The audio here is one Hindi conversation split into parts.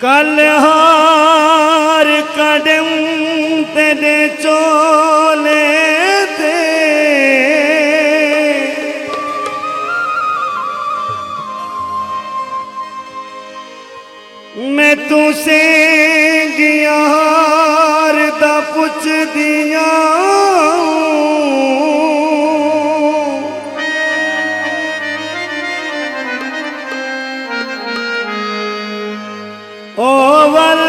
कलहार कदम तेरे चोले थे मैं तुसे गियार दा पुछ दिया ओ वल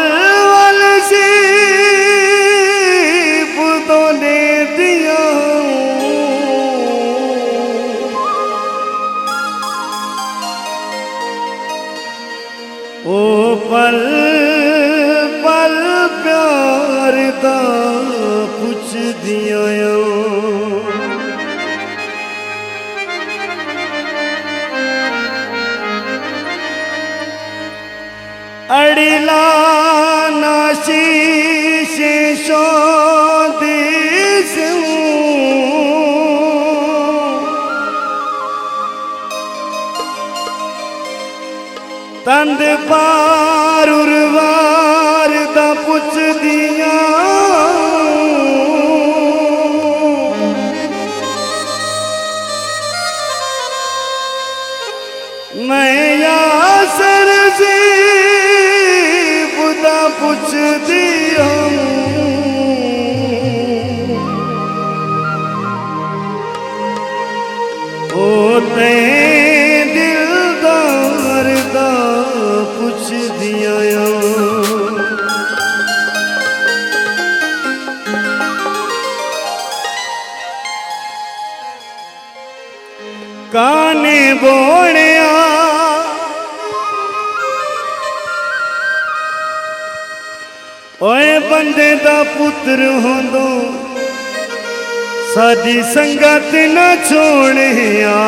वल सी बुदो दे दिया ओ पल पल प्यार दा पुछ दिया अड़िला नाशीश शोदिस तंद पार उर्वार दा पुछ दिया मैं यासर से बुदा पुछ दिया ओ ते दिलदार दा पुछ दिया काने बोणिया ओए बंदे दा पुत्र होंदो सादी संगत न छोड़िया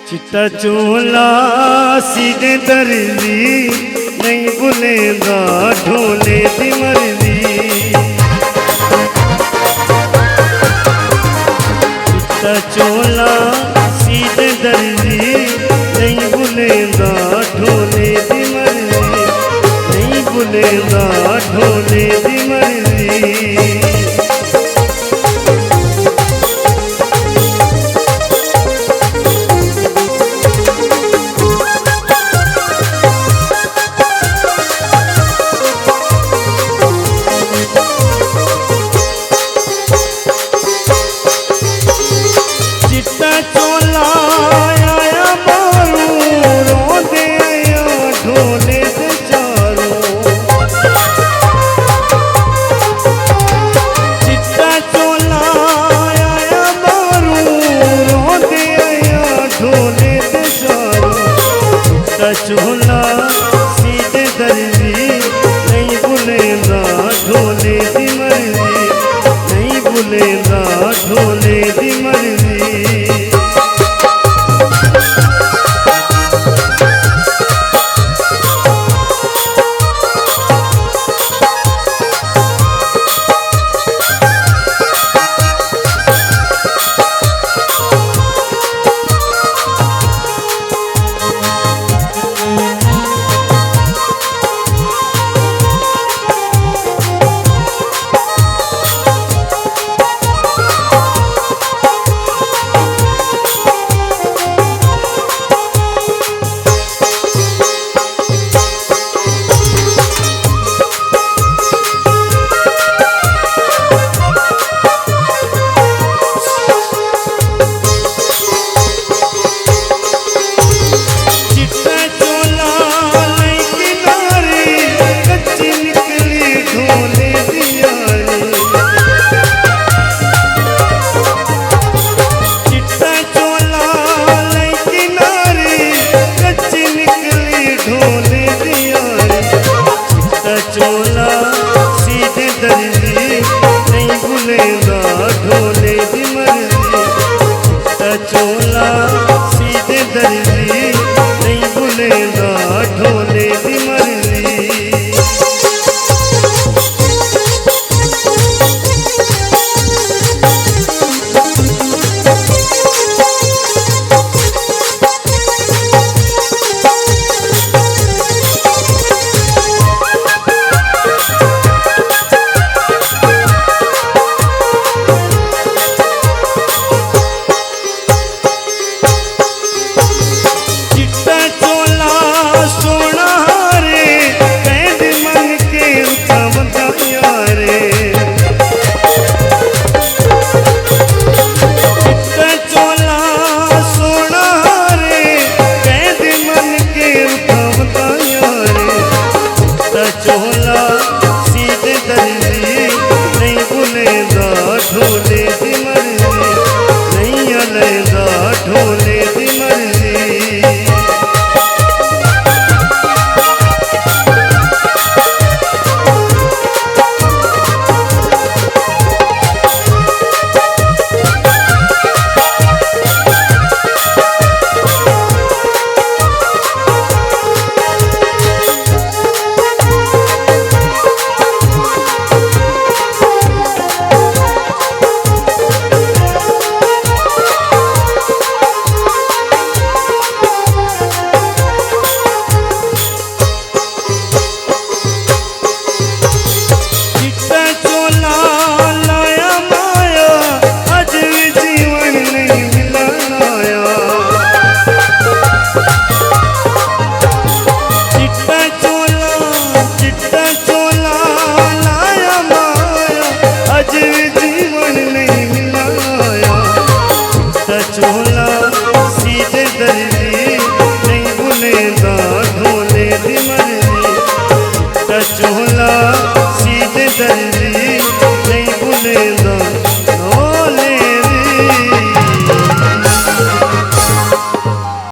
चिट्टा चोला सीधे दर्जी नहीं भुलेगा ढोले दी मर्जी चिट्टा चोला सीधे दर्जी नहीं भुलेगा ढोले दी मर्जी नहीं भुलेगा ढोले दी मर्जी चोला सीधे दर्जी नहीं भूलेगा ढोले दी मर्जी नहीं भूलेगा ढोले दी मर्जी अज विच